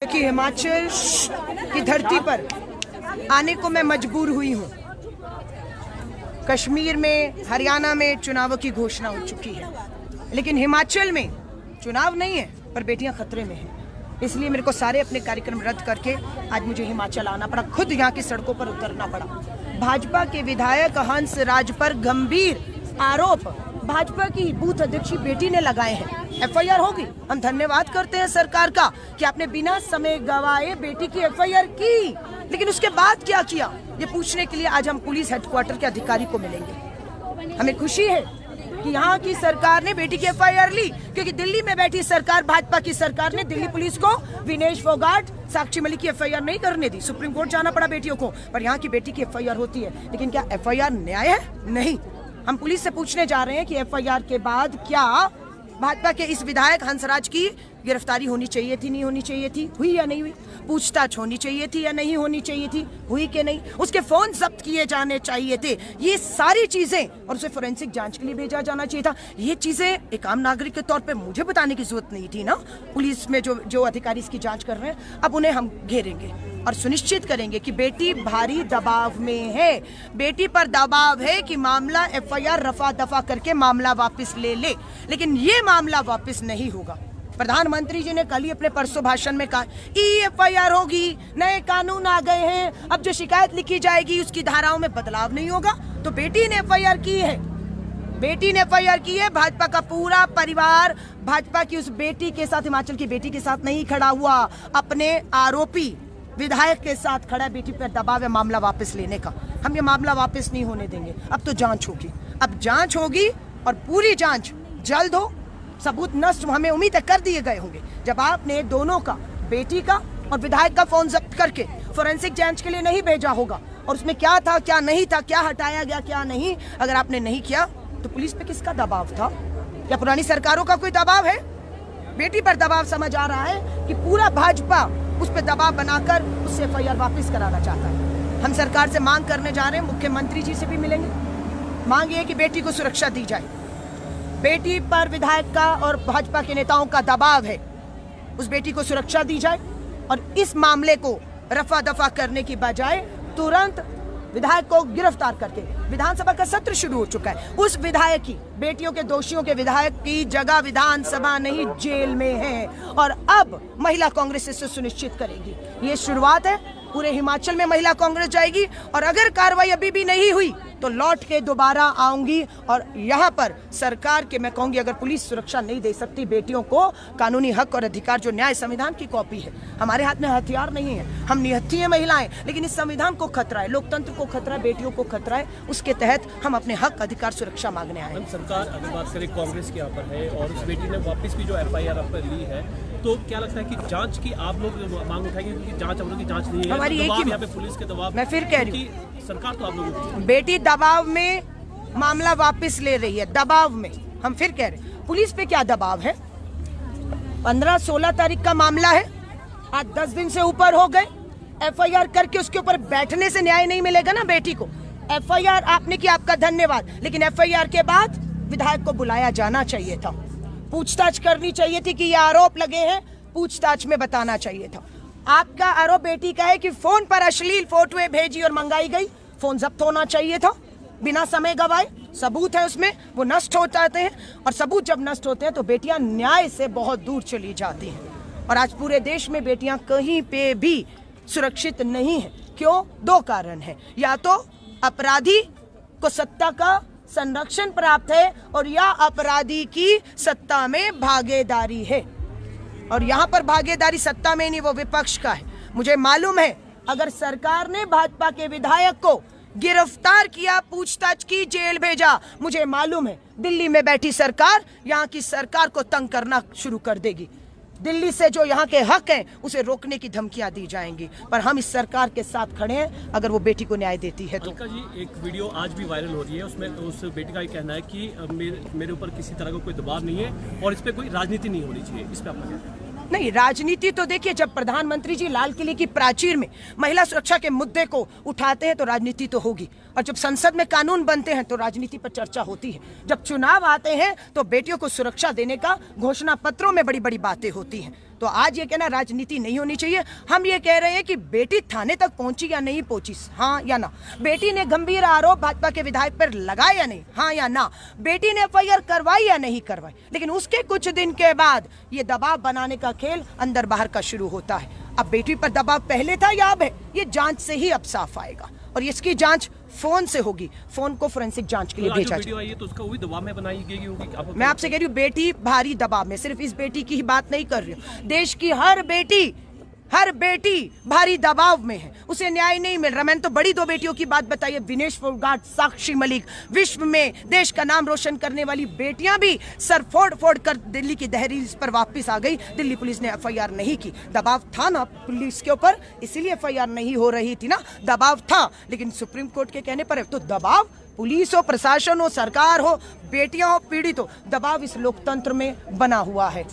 कि हिमाचल की धरती पर आने को मैं मजबूर हुई हूँ। कश्मीर में, हरियाणा में चुनावों की घोषणा हो चुकी है, लेकिन हिमाचल में चुनाव नहीं है, पर बेटियां खतरे में हैं। इसलिए मेरे को सारे अपने कार्यक्रम रद्द करके आज मुझे हिमाचल आना पड़ा, खुद यहाँ की सड़कों पर उतरना पड़ा। भाजपा के विधायक हंस राज पर गंभीर आरोप भाजपा की बूथ अध्यक्ष बेटी ने लगाए हैं। एफआईआर होगी। हम धन्यवाद करते हैं सरकार का कि आपने बिना समय गवाए बेटी की एफआईआर की, लेकिन उसके बाद क्या किया ये पूछने के लिए आज हम पुलिस हेडक्वार्टर के अधिकारी को मिलेंगे। हमें खुशी है कि यहाँ की सरकार ने बेटी की एफआईआर ली, क्योंकि दिल्ली में बैठी सरकार, भाजपा की सरकार ने दिल्ली पुलिस को विनेश फोगाट, साक्षी मलिक की एफआईआर नहीं करने दी। सुप्रीम कोर्ट जाना पड़ा बेटियों को, पर यहाँ की बेटी की एफआईआर होती है। लेकिन क्या एफआईआर न्याय है? नहीं। हम पुलिस से पूछने जा रहे हैं कि एफआईआर के बाद क्या भाजपा के इस विधायक हंसराज की गिरफ्तारी होनी चाहिए थी, नहीं होनी चाहिए थी, हुई या नहीं हुई? पूछताछ होनी चाहिए थी या नहीं होनी चाहिए थी, हुई कि नहीं? उसके फोन जब्त किए जाने चाहिए थे। ये सारी चीजें, और उसे फोरेंसिक जांच के लिए भेजा जाना चाहिए था। ये चीजें एक आम नागरिक के तौर पे मुझे बताने की जरूरत नहीं थी ना। पुलिस में जो अधिकारी इसकी जांच कर रहे हैं, अब उन्हें हम घेरेंगे और सुनिश्चित करेंगे कि बेटी भारी दबाव में है। बेटी पर दबाव है कि मामला एफआईआर रफा दफा करके मामला वापस ले ले, लेकिन ये मामला वापस नहीं होगा। प्रधानमंत्री जी ने कल ही अपने परसों भाषण में कहा एफआईआर होगी, नए कानून आ गए हैं, अब जो शिकायत लिखी जाएगी उसकी धाराओं में बदलाव नहीं होगा। तो बेटी ने एफआईआर की है, बेटी ने एफआईआर की है। भाजपा का पूरा परिवार भाजपा की उस बेटी के साथ, हिमाचल की बेटी के साथ नहीं खड़ा हुआ, अपने आरोपी विधायक के साथ खड़ा। बेटी पर दबाव है मामला वापस लेने का। हम ये मामला वापस नहीं होने देंगे। अब तो जांच होगी, अब जांच होगी और पूरी जांच जल्द हो। सबूत नष्ट हमें उम्मीद है कर दिए गए होंगे। जब आपने दोनों का, बेटी का और विधायक का फोन जब्त करके फोरेंसिक जांच के लिए नहीं भेजा होगा, और उसमें क्या था क्या नहीं था, क्या हटाया गया क्या नहीं, अगर आपने नहीं किया तो पुलिस पे किसका दबाव था? या पुरानी सरकारों का कोई दबाव है? बेटी पर दबाव समझ आ रहा है कि पूरा भाजपा उस पर दबाव बनाकर उससे एफआईआर वापस कराना चाहता है। हम सरकार से मांग करने जा रहे हैं, मुख्यमंत्री जी से भी मिलेंगे। मांग ये कि बेटी को सुरक्षा दी जाए। बेटी पर विधायक का और भाजपा के नेताओं का दबाव है, उस बेटी को सुरक्षा दी जाए और इस मामले को रफा दफा करने की बजाय तुरंत विधायक को गिरफ्तार करके, विधानसभा का सत्र शुरू हो चुका है, उस विधायक की, बेटियों के दोषियों के विधायक की जगह विधानसभा नहीं जेल में है। और अब महिला कांग्रेस इसे सुनिश्चित करेगी। ये शुरुआत है, पूरे हिमाचल में महिला कांग्रेस जाएगी और अगर कार्रवाई अभी भी नहीं हुई तो लौट के दोबारा आऊंगी और यहाँ पर सरकार के, मैं कहूंगी, अगर पुलिस सुरक्षा नहीं दे सकती बेटियों को कानूनी हक और अधिकार, जो न्याय संविधान की कॉपी है, हमारे हाथ में हथियार नहीं है, हम निहत्थी हैं महिलाएं, लेकिन इस संविधान को खतरा है, लोकतंत्र को खतरा है, बेटियों को खतरा है। उसके तहत हम अपने हक, अधिकार, सुरक्षा मांगने आए हैं। सरकार अगर बात करें कांग्रेस के यहाँ पर है और उस बेटी ने वापस भी जो एफआईआर आप पर ली है, तो क्या लगता है कि जांच की आप लोग मांग उठाएंगे? क्योंकि जांच हम लोग की जांच नहीं है, हमारी एक ही, यहाँ पे पुलिस के दबाव। मैं फिर कह रही हूँ, सरकार तो आप लोग, बेटी दबाव में मामला वापस ले रही है, दबाव में। हम फिर कह रहे हैं, पुलिस पे क्या दबाव है? 15-16 तारीख का मामला है, आज 10 दिन से ऊपर हो गए। एफआईआर करके उसके ऊपर बैठने से न्याय नहीं मिलेगा ना बेटी को। एफआईआर आपने किया, आपका धन्यवाद, लेकिन एफआईआर के बाद विधायक को बुलाया जाना चाहिए था, पूछताछ करनी चाहिए थी कि ये आरोप लगे हैं, पूछताछ में बताना चाहिए था। आपका आरोप बेटी का है कि फोन पर अश्लील फोटोएं भेजी और मंगाई गई, फोन जब्त होना चाहिए था बिना समय गवाए। सबूत है उसमें, वो नष्ट हो जाते हैं, और सबूत जब नष्ट होते हैं तो बेटियां न्याय से बहुत दूर चली जाती हैं। और आज पूरे देश में बेटियां कहीं पे भी सुरक्षित नहीं है। क्यों? 2 कारण है, या तो अपराधी को सत्ता का संरक्षण प्राप्त है और या अपराधी की सत्ता में भागीदारी है। और यहाँ पर भागीदारी सत्ता में नहीं, वो विपक्ष का है। मुझे मालूम है अगर सरकार ने भाजपा के विधायक को गिरफ्तार किया, पूछताछ की, जेल भेजा, मुझे मालूम है दिल्ली में बैठी सरकार यहाँ की सरकार को तंग करना शुरू कर देगी। दिल्ली से जो यहाँ के हक हैं उसे रोकने की धमकियां दी जाएंगी, पर हम इस सरकार के साथ खड़े हैं अगर वो बेटी को न्याय देती है तो। अलका जी, एक वीडियो आज भी वायरल हो रही है, उसमें उस बेटी का ये कहना है कि मेरे ऊपर किसी तरह का कोई दबाव नहीं है और इस पर कोई राजनीति नहीं होनी चाहिए। इस पर आपका क्या कहना है? नहीं, राजनीति तो देखिए, जब प्रधानमंत्री जी लाल किले की प्राचीर में महिला सुरक्षा के मुद्दे को उठाते हैं तो राजनीति तो होगी, और जब संसद में कानून बनते हैं तो राजनीति पर चर्चा होती है। जब चुनाव आते हैं तो बेटियों को सुरक्षा देने का घोषणा पत्रों में बड़ी बड़ी बातें होती हैं। तो आज ये कहना राजनीति नहीं होनी चाहिए। हम ये कह रहे हैं कि बेटी थाने तक पहुंची या नहीं पहुंची, हाँ या ना। बेटी ने गंभीर आरोप भाजपा के विधायक पर लगाए या नहीं, हाँ या ना। बेटी ने एफआईआर करवाई या नहीं करवाई। लेकिन उसके कुछ दिन के बाद ये दबाव बनाने का खेल अंदर बाहर का शुरू होता है। अब बेटी पर दबाव पहले था या अब है, ये जांच से ही अब साफ आएगा। और इसकी जांच फोन से होगी, फोन को फोरेंसिक जांच के लिए भेजा वीडियो आई है तो उसका वही दबाव में बनाई गई होगी। मैं आपसे कह रही हूँ बेटी भारी दबाव में, सिर्फ इस बेटी की ही बात नहीं कर रही हूँ, देश की हर बेटी भारी दबाव में है, उसे न्याय नहीं मिल रहा। मैंने तो बड़ी 2 बेटियों की बात बताई है, विनेश फोगाट, साक्षी मलिक, विश्व में देश का नाम रोशन करने वाली बेटियां भी सर फोड़ कर दिल्ली की दहलीज पर वापस आ गई। दिल्ली पुलिस ने एफआईआर नहीं की, दबाव था ना पुलिस के ऊपर, इसीलिए एफआईआर नहीं हो रही थी ना, दबाव था। लेकिन सुप्रीम कोर्ट के कहने पर है तो दबाव, पुलिस हो, प्रशासन हो, सरकार हो, बेटियां हो, पीड़ित हो, दबाव इस लोकतंत्र में बना हुआ है।